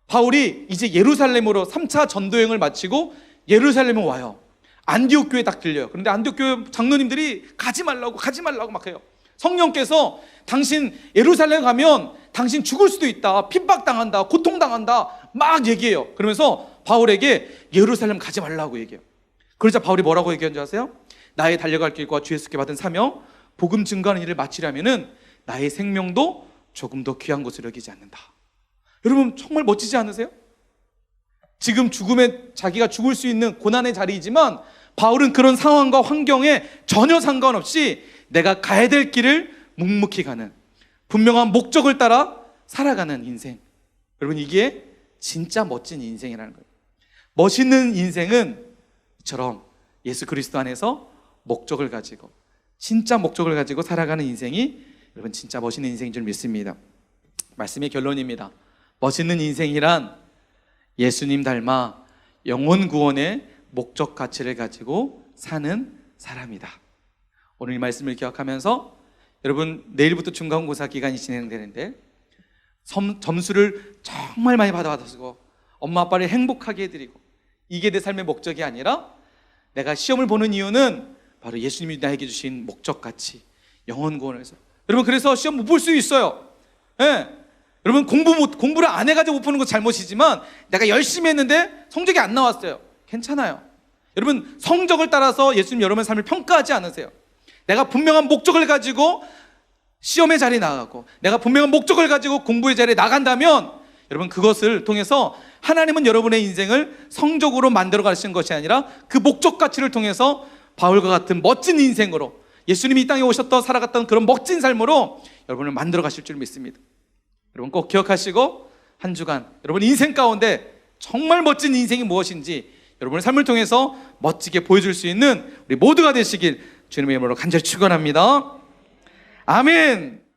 바울이 이제 예루살렘으로 3차 전도여행을 마치고 예루살렘에 와요. 안디옥 교회에 딱 들려요. 그런데 안디옥 교회 장로님들이 가지 말라고 막 해요. 성령께서 당신 예루살렘 가면 당신 죽을 수도 있다, 핍박당한다, 고통당한다 막 얘기해요. 그러면서 바울에게 예루살렘 가지 말라고 얘기해요. 그러자 바울이 뭐라고 얘기한 줄 아세요? 나의 달려갈 길과 주 예수께 받은 사명, 복음 증거하는 일을 마치려면은 나의 생명도 조금 더 귀한 것으로 여기지 않는다. 여러분, 정말 멋지지 않으세요? 지금 자기가 죽을 수 있는 고난의 자리이지만 바울은 그런 상황과 환경에 전혀 상관없이 내가 가야 될 길을 묵묵히 가는, 분명한 목적을 따라 살아가는 인생. 여러분, 이게 진짜 멋진 인생이라는 거예요. 멋있는 인생은 이처럼 예수 그리스도 안에서 목적을 가지고, 진짜 목적을 가지고 살아가는 인생이 여러분 진짜 멋있는 인생인 줄 믿습니다. 말씀의 결론입니다. 멋있는 인생이란 예수님 닮아 영혼 구원의 목적 가치를 가지고 사는 사람이다. 오늘 이 말씀을 기억하면서 여러분, 내일부터 중간고사 기간이 진행되는데 점수를 정말 많이 받아가지고 엄마 아빠를 행복하게 해드리고, 이게 내 삶의 목적이 아니라 내가 시험을 보는 이유는 바로 예수님이 나에게 주신 목적 가치, 영혼 구원을 해서. 여러분, 그래서 시험 못 볼 수 있어요. 예. 여러분, 공부를 안 해가지고 못 푸는 건 잘못이지만 내가 열심히 했는데 성적이 안 나왔어요. 괜찮아요. 여러분, 성적을 따라서 예수님 여러분의 삶을 평가하지 않으세요. 내가 분명한 목적을 가지고 시험의 자리에 나가고, 내가 분명한 목적을 가지고 공부의 자리에 나간다면 여러분, 그것을 통해서 하나님은 여러분의 인생을 성적으로 만들어 가시는 것이 아니라 그 목적 가치를 통해서 바울과 같은 멋진 인생으로, 예수님이 이 땅에 오셨던 살아갔던 그런 멋진 삶으로 여러분을 만들어 가실 줄 믿습니다. 여러분 꼭 기억하시고 한 주간 여러분 인생 가운데 정말 멋진 인생이 무엇인지 여러분의 삶을 통해서 멋지게 보여줄 수 있는 우리 모두가 되시길 주님의 이름으로 간절히 축원합니다. 아멘.